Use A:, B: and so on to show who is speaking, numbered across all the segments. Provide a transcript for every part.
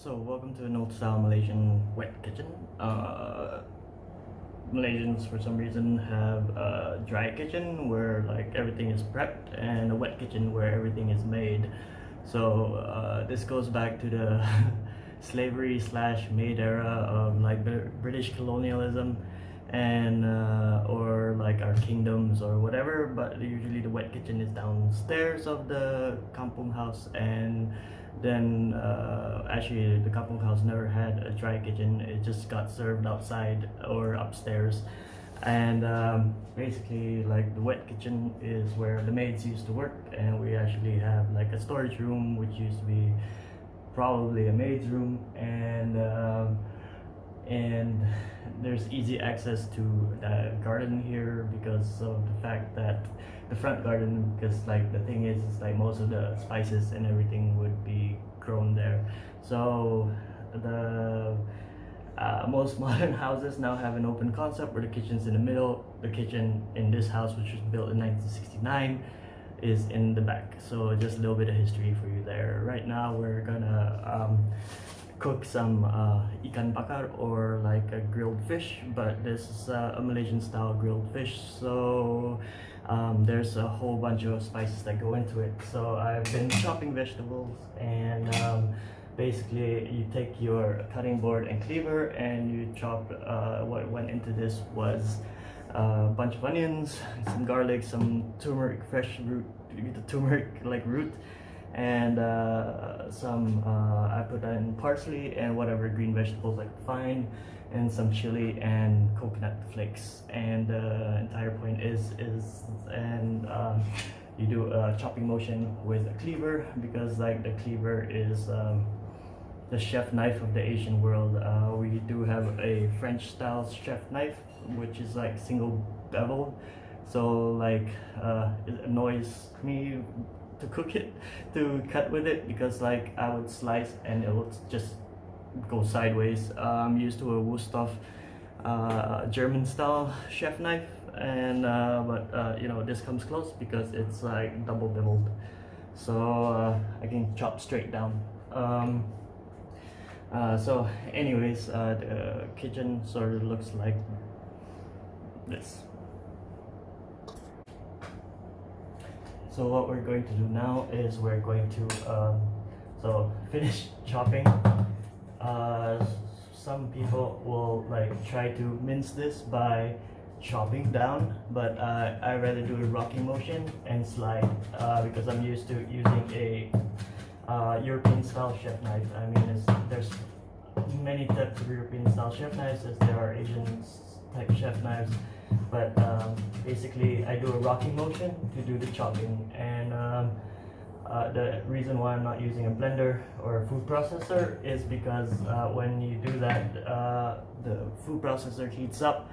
A: So welcome to an old style Malaysian wet kitchen. Malaysians for some reason have a dry kitchen where like everything is prepped, and a wet kitchen where everything is made. So this goes back to the slavery slash maid era of like British colonialism, and or like our kingdoms or whatever. But usually the wet kitchen is downstairs of the kampung house, and then actually the kampung house never had a dry kitchen. It just got served outside or upstairs. And basically like the wet kitchen is where the maids used to work, and we actually have like a storage room which used to be probably a maid's room, and there's easy access to the garden here because of the fact that the front garden, because like the thing is like most of the spices and everything would be grown there. So the most modern houses now have an open concept where the kitchen's in the middle. The kitchen in this house, which was built in 1969, is in the back. So just a little bit of history for you there. Right now we're gonna cook some Ikan Bakar, or like a grilled fish, but this is a Malaysian style grilled fish. So there's a whole bunch of spices that go into it. So I've been chopping vegetables, and basically you take your cutting board and cleaver and you chop. What went into this was a bunch of onions, some garlic, some turmeric, fresh root, the turmeric like root, and some I put in parsley and whatever green vegetables I could find, and some chili and coconut flakes. And the entire point is you do a chopping motion with a cleaver, because like the cleaver is the chef knife of the Asian world. We do have a French style chef knife which is like single bevel, so like it annoys me to cook it, to cut with it, because like I would slice and it would just go sideways. I'm used to a Wusthof German style chef knife, and but you know, this comes close because it's like double beveled, so I can chop straight down. So anyways, the kitchen sort of looks like this. So what we're going to do now is we're going to so finish chopping. Some people will like try to mince this by chopping down, but I rather do a rocking motion and slide because I'm used to using a European style chef knife. I mean, there's many types of European style chef knives as there are Asian type chef knives, but basically I do a rocking motion to do the chopping. And the reason why I'm not using a blender or a food processor is because when you do that, the food processor heats up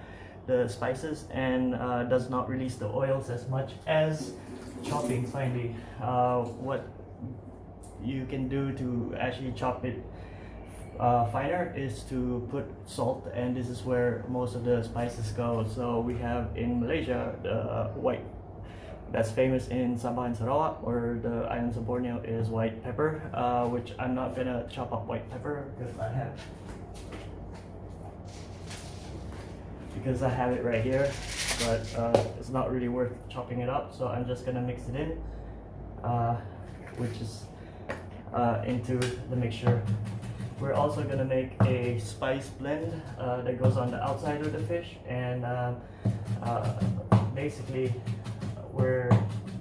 A: the spices and does not release the oils as much as chopping finely. What you can do to actually chop it finer is to put salt, and this is where most of the spices go. So we have in Malaysia the white, that's famous in Sabah and Sarawak, or the islands of Borneo, is white pepper, which I'm not gonna chop up white pepper because I have it right here, but it's not really worth chopping it up, so I'm just gonna mix it in, which is into the mixture. We're also gonna make a spice blend that goes on the outside of the fish, and basically we're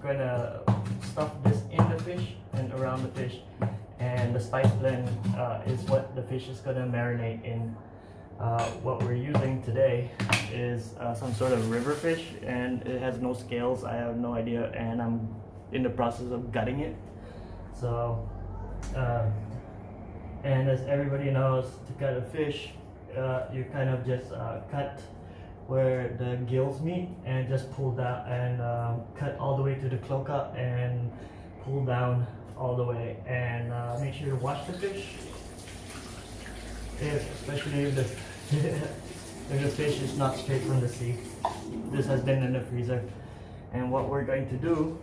A: gonna stuff this in the fish and around the fish, and the spice blend is what the fish is gonna marinate in. What we're using today is some sort of river fish, and it has no scales. I have no idea, and I'm in the process of gutting it. So and as everybody knows, to cut a fish, you kind of just cut where the gills meet and just pull down, and cut all the way to the cloaca and pull down all the way. And make sure to wash the fish, especially if the fish is not straight from the sea. This has been in the freezer. And what we're going to do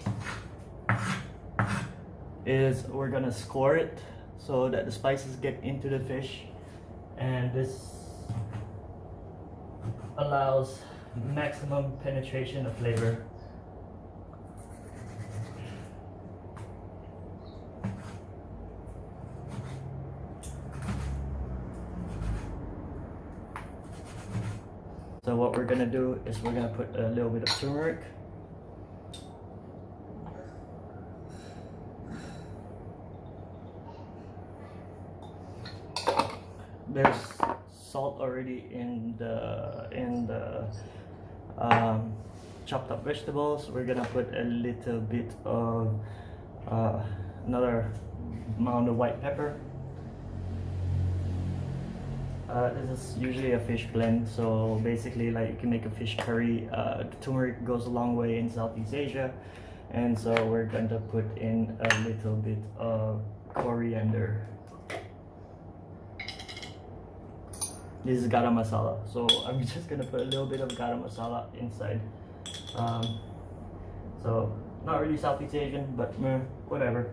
A: is we're gonna score it so that the spices get into the fish, and this allows maximum penetration of flavor. So what we're gonna do is we're gonna put a little bit of turmeric. There's salt already in the chopped up vegetables. We're gonna put a little bit of another amount of white pepper. This is usually a fish blend, so basically like you can make a fish curry. Turmeric goes a long way in Southeast Asia, and so we're going to put in a little bit of coriander. This is garam masala, so I'm just gonna put a little bit of garam masala inside. So not really Southeast Asian, but whatever.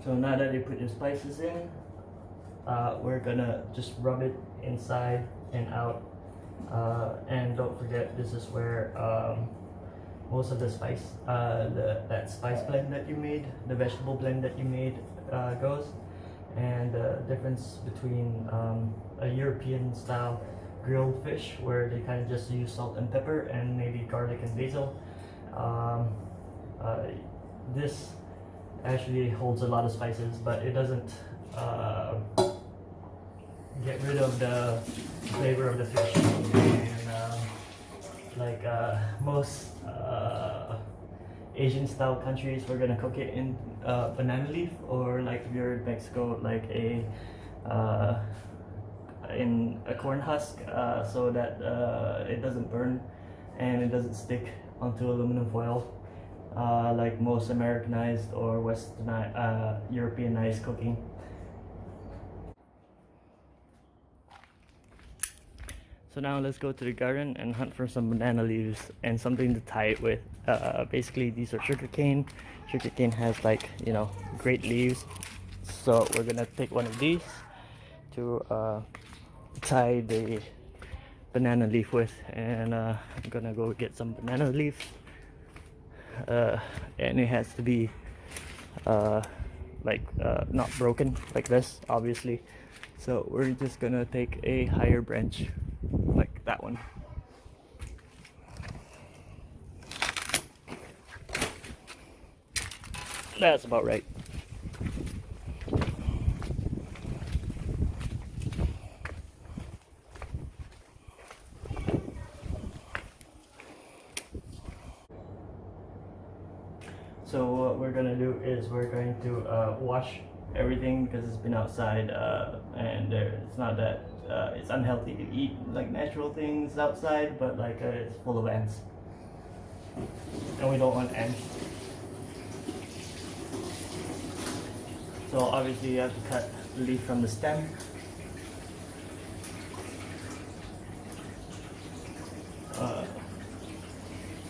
A: So now that you put your spices in, we're gonna just rub it inside and out. And don't forget, this is where most of the spice, that spice blend that you made, the vegetable blend that you made goes. And the difference between a European style grilled fish, where they kind of just use salt and pepper and maybe garlic and basil, this actually holds a lot of spices, but it doesn't get rid of the flavor of the fish. And like most Asian style countries, we're gonna cook it in banana leaf, or like if you're in Mexico, like in a corn husk, so that it doesn't burn and it doesn't stick onto aluminum foil. Like most Americanized or Westernized, Europeanized cooking. So now let's go to the garden and hunt for some banana leaves and something to tie it with. Basically these are sugarcane. Sugarcane has, like, you know, great leaves. So we're gonna take one of these to tie the banana leaf with, and I'm gonna go get some banana leaf. And it has to be not broken like this, obviously. So we're just gonna take a higher branch like that one. That's about right. So what we're gonna do is we're going to wash everything, because it's been outside, and it's not that it's unhealthy to eat like natural things outside, but like it's full of ants, and we don't want ants. So obviously you have to cut the leaf from the stem.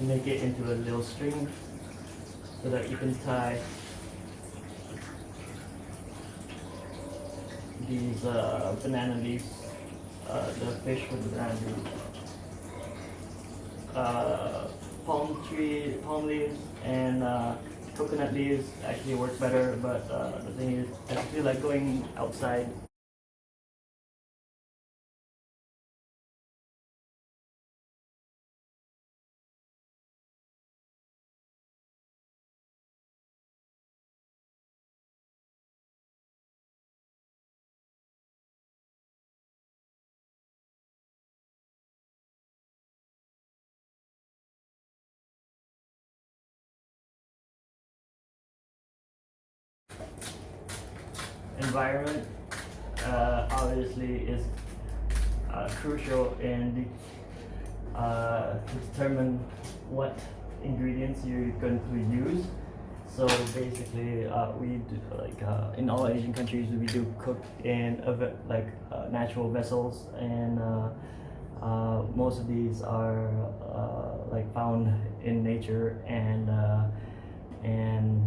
A: Make it into a little string so that you can tie these banana leaves, the fish with the banana leaves. Palm leaves and coconut leaves actually work better, but the thing is, I feel like going outside. Environment obviously is crucial in to determine what ingredients you're going to use. So basically, we do, in all Asian countries, we do cook in natural vessels, and most of these are found in nature, and And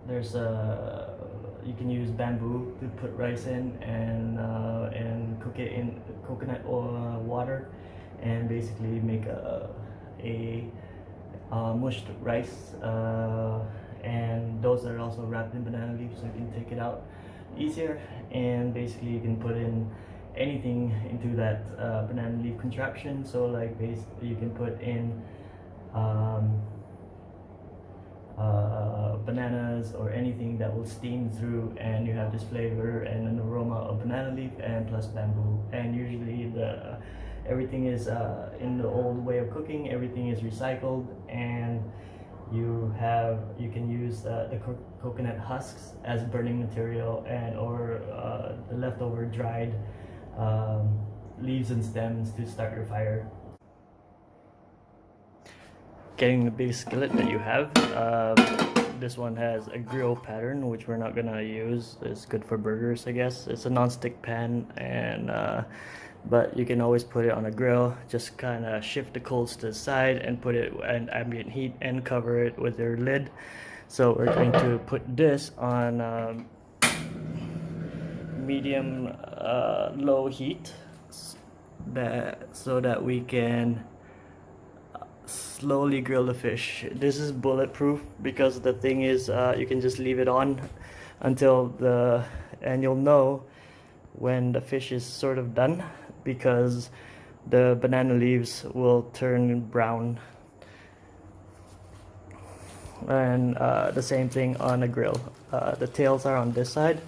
A: there's a you can use bamboo to put rice in, and cook it in coconut oil, water, and basically make a mushed rice, and those are also wrapped in banana leaves, so you can take it out easier. And basically you can put in anything into that banana leaf contraption. So like you can put in bananas or anything that will steam through, and you have this flavor and an aroma of banana leaf and plus bamboo. And usually everything is in the old way of cooking, everything is recycled, and you can use the coconut husks as burning material, and or the leftover dried leaves and stems to start your fire. Getting the big skillet that you have. This one has a grill pattern, which we're not gonna use. It's good for burgers, I guess. It's a non-stick pan, and but you can always put it on a grill. Just kind of shift the coals to the side and put it at ambient heat and cover it with your lid. So we're going to put this on medium low heat, so that we can slowly grill the fish. This is bulletproof because the thing is you can just leave it on until and you'll know when the fish is sort of done, because the banana leaves will turn brown. And the same thing on a grill. The tails are on this side,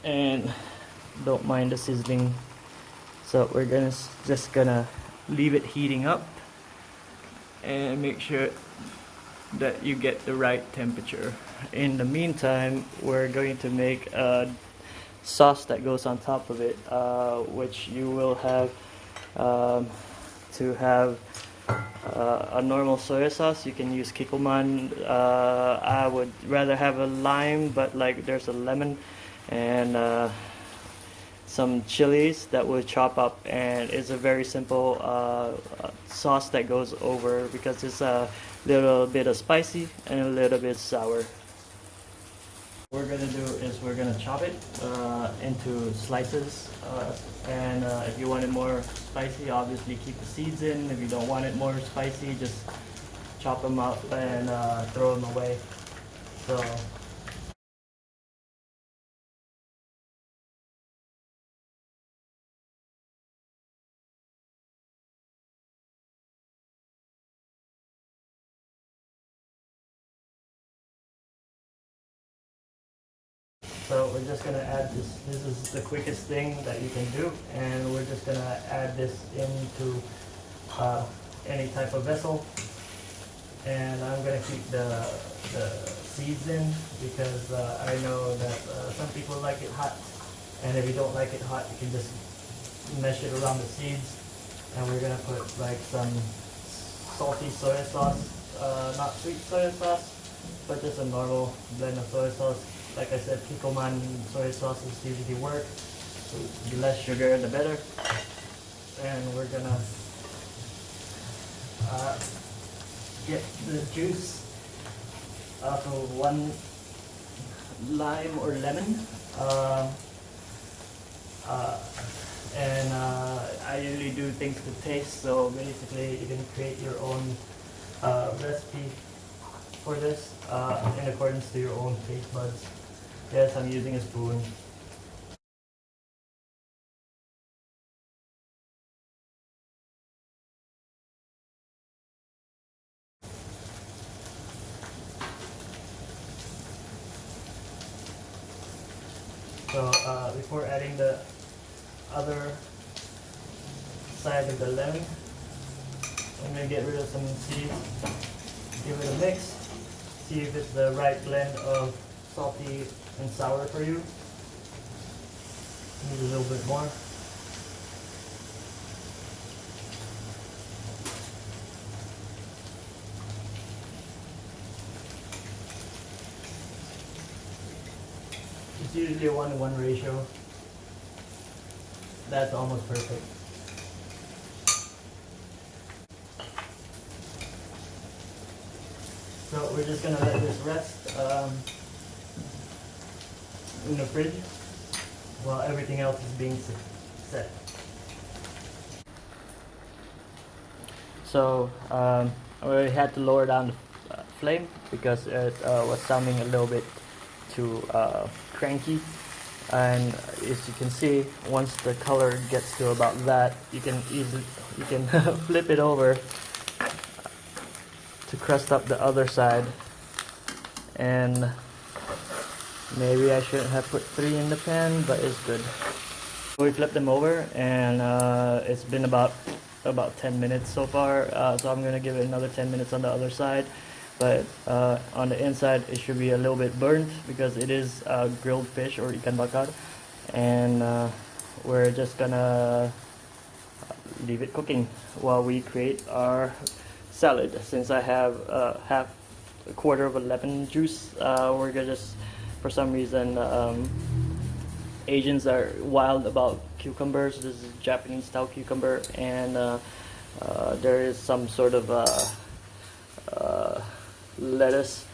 A: and don't mind the sizzling. So we're just gonna leave it heating up and make sure that you get the right temperature. In the meantime, we're going to make a sauce that goes on top of it, which you will have to have a normal soy sauce. You can use Kikkoman. I would rather have a lime, but like there's a lemon and some chilies that we'll chop up, and it's a very simple sauce that goes over because it's a little bit of spicy and a little bit sour. What we're gonna do is we're gonna chop it into slices, and if you want it more spicy, obviously keep the seeds in. If you don't want it more spicy, just chop them up and throw them away. So we're just gonna add this. This is the quickest thing that you can do, and we're just gonna add this into any type of vessel. And I'm gonna keep the seeds in because I know that some people like it hot, and if you don't like it hot, you can just mesh it around the seeds. And we're gonna put like some salty soy sauce, not sweet soy sauce, but just a normal blend of soy sauce. Like I said, Kikkoman soy sauces usually work. So the less sugar, the better. And we're gonna get the juice out of one lime or lemon. I usually do things to taste, so basically you can create your own recipe for this in accordance to your own taste buds. Yes, I'm using a spoon. So before adding the other side of the lemon, I'm going to get rid of some seeds, give it a mix, see if it's the right blend of salty and sour for you. Need a little bit more. It's usually a 1-to-1 ratio. That's almost perfect. So we're just gonna let this rest in the fridge while everything else is being set. So we had to lower down the flame because it was sounding a little bit too cranky, and as you can see, once the color gets to about that, you can flip it over to crust up the other side. And maybe I shouldn't have put 3 in the pan, but it's good. We flipped them over, and it's been about 10 minutes so far, so I'm gonna give it another 10 minutes on the other side. But on the inside it should be a little bit burnt because it is grilled fish, or Ikan Bakar, and we're just gonna leave it cooking while we create our salad. Since I have a quarter of a lemon juice, we're gonna just, for some reason, Asians are wild about cucumbers. This is Japanese style cucumber, and there is some sort of lettuce,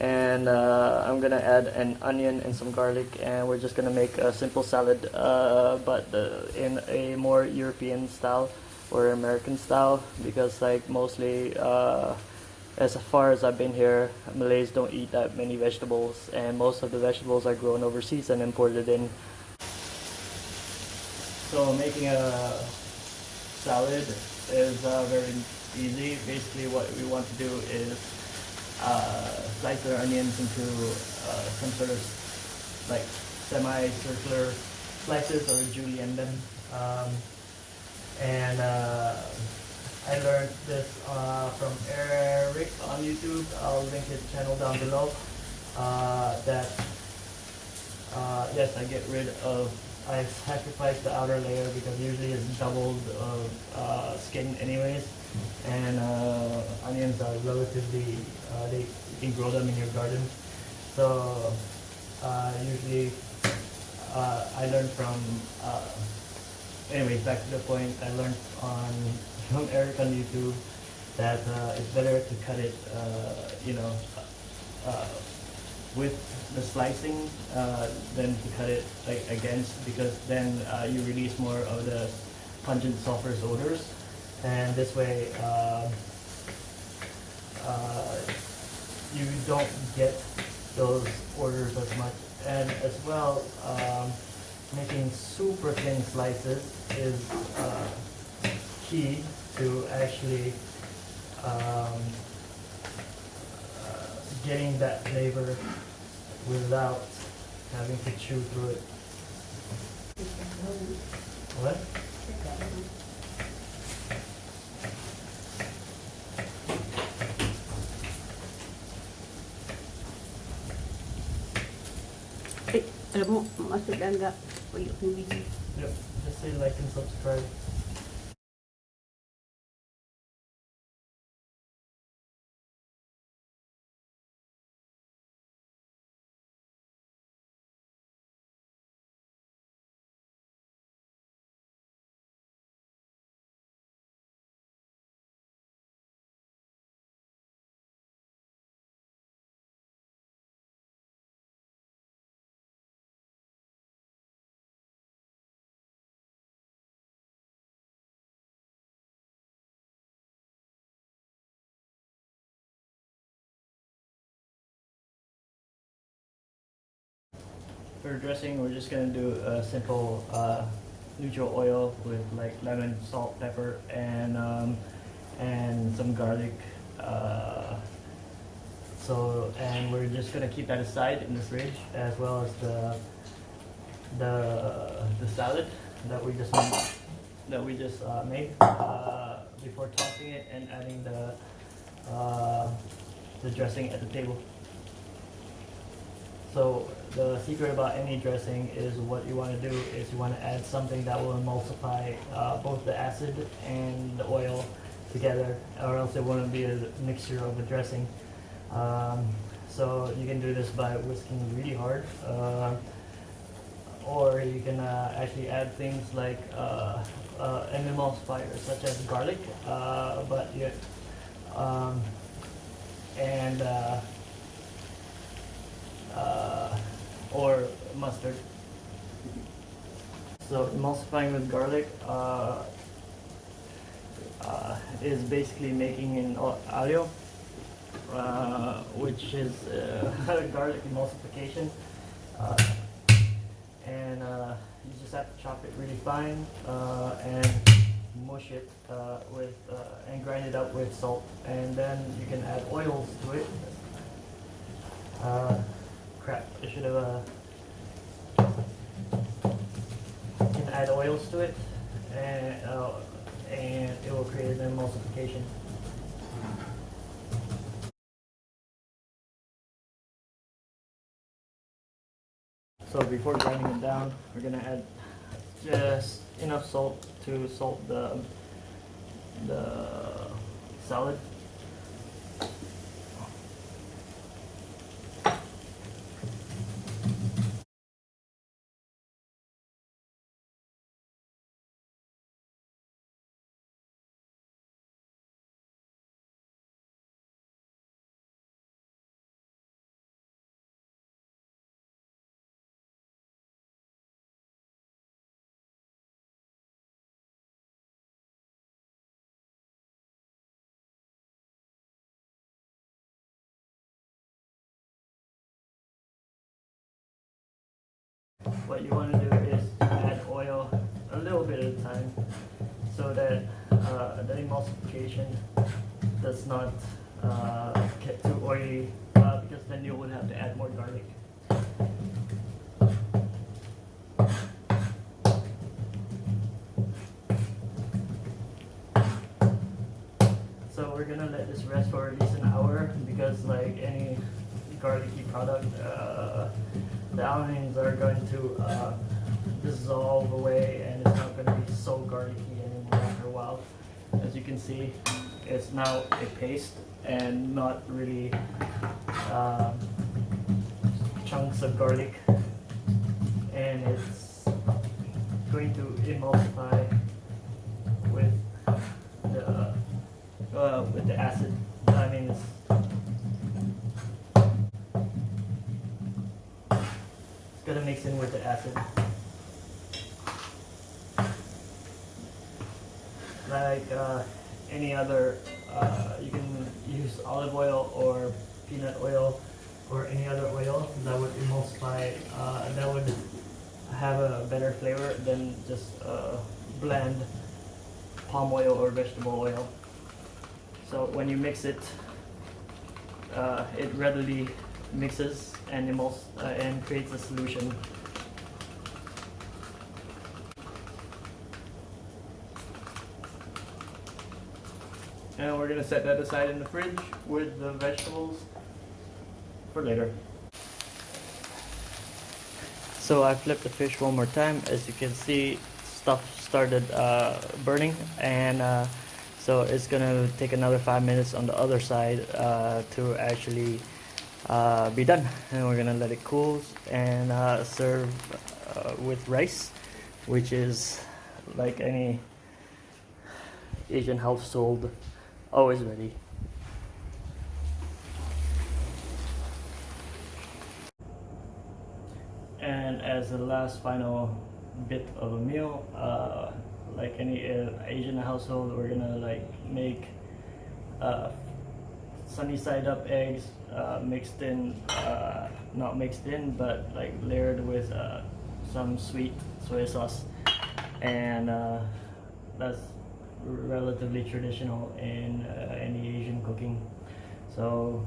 A: and I'm gonna add an onion and some garlic, and we're just gonna make a simple salad, but in a more European style or American style, because like mostly as far as I've been here, Malays don't eat that many vegetables, and most of the vegetables are grown overseas and imported in. So making a salad is very easy. Basically what we want to do is slice our onions into some sort of like semi-circular slices, or julienne them. And I learned this from Eric on YouTube. I'll link his channel down below. Yes, I sacrifice the outer layer because usually it's doubled skin anyways, and onions are relatively, you can grow them in your garden. So usually I learned from, anyways, back to the point, I learned from Eric on YouTube that it's better to cut it, with the slicing than to cut it like against, because then you release more of the pungent sulfurous odors, and this way you don't get those odors as much. And as well, making super thin slices is key to actually getting that flavor without having to chew through it. What?
B: Alam mo, masuk dah enggak? Uyuk ni.
A: Yep, just say like and subscribe. For dressing, we're just gonna do a simple neutral oil with like lemon, salt, pepper, and some garlic. And we're just gonna keep that aside in the fridge, as well as the salad that we just made before tossing it and adding the dressing at the table. So the secret about any dressing is, what you want to do is you want to add something that will emulsify both the acid and the oil together, or else it won't be a mixture of a dressing. So you can do this by whisking really hard, or you can actually add things like an emulsifier such as garlic, and or mustard. So emulsifying with garlic is basically making an alio, which is garlic emulsification, and you just have to chop it really fine and mush it with and grind it up with salt, and then you can add oils to it. Crap! I should have. You can add oils to it, and it will create an emulsification. So before grinding it down, we're gonna add just enough salt to salt the salad. What you want to do is add oil a little bit at a time, so that the emulsification does not get too oily, because then you would have to add more garlic. So we're gonna let this rest for at least an hour, because like any garlicky product, the almonds are going to dissolve away, and it's not going to be so garlicky anymore after a while. As you can see, it's now a paste and not really chunks of garlic, and it's going to emulsify with the acid. I mean, it's gonna mix in with the acid. Like any other, you can use olive oil or peanut oil or any other oil that would emulsify, that would have a better flavor than just bland palm oil or vegetable oil. So when you mix it, it readily mixes and and creates a solution. And we're gonna set that aside in the fridge with the vegetables for later. So I flipped the fish one more time. As you can see, stuff started burning, and so it's gonna take another 5 minutes on the other side to actually be done. And we're gonna let it cool and serve with rice, which is like any Asian household, always ready. And as the last final bit of a meal, like any Asian household, we're gonna like make sunny side up eggs, mixed in, not mixed in, but like layered with some sweet soy sauce, and that's relatively traditional in any Asian cooking. So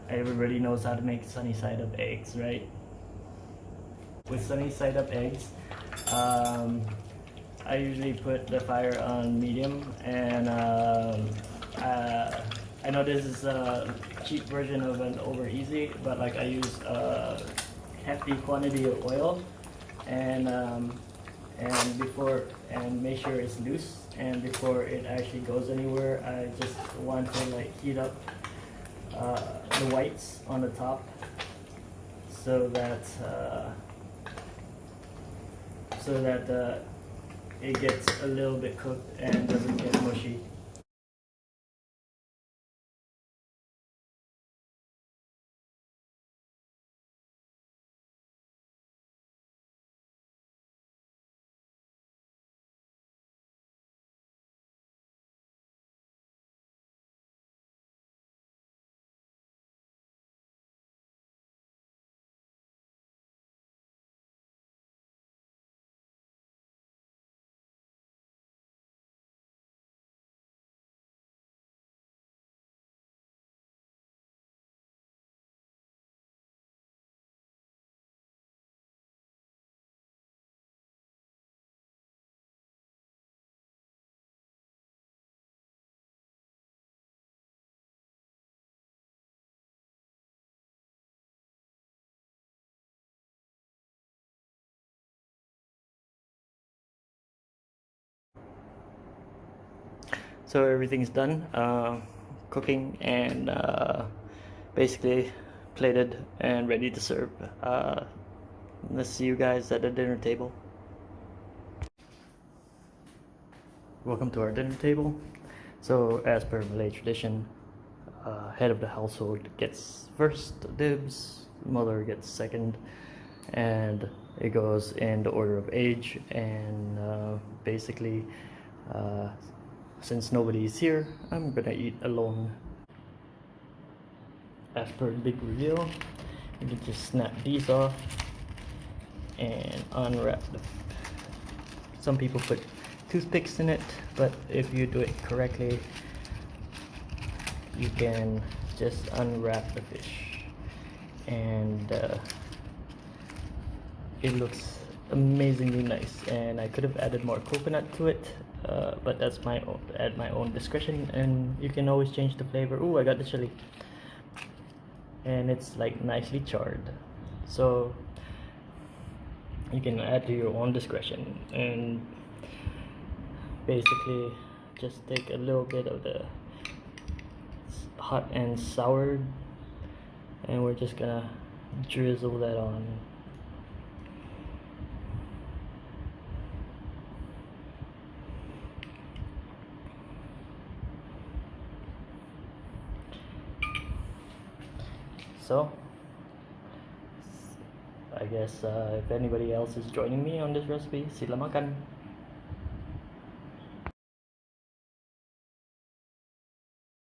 A: everybody knows how to make sunny side up eggs, right? With sunny side up eggs, I usually put the fire on medium, and I know this is a cheap version of an over easy, but like I use a hefty quantity of oil, and make sure it's loose, and before it actually goes anywhere, I just want to like heat up the whites on the top, so that it gets a little bit cooked and doesn't get mushy. So everything's done, cooking and basically plated and ready to serve. Let's see you guys at the dinner table. Welcome to our dinner table. So as per Malay tradition, head of the household gets first dibs, mother gets second, and it goes in the order of age. And basically, since nobody's here, I'm gonna eat alone. As per the big reveal, you can just snap these off and unwrap them. Some people put toothpicks in it, but if you do it correctly, you can just unwrap the fish, and it looks amazingly nice. And I could have added more coconut to it, but that's my own, at my own discretion, and you can always change the flavor. Ooh, I got the chili, and it's like nicely charred, so you can add to your own discretion. And basically just take a little bit of the hot and sour, and we're just gonna drizzle that on. So I guess if anybody else is joining me on this recipe, sila makan.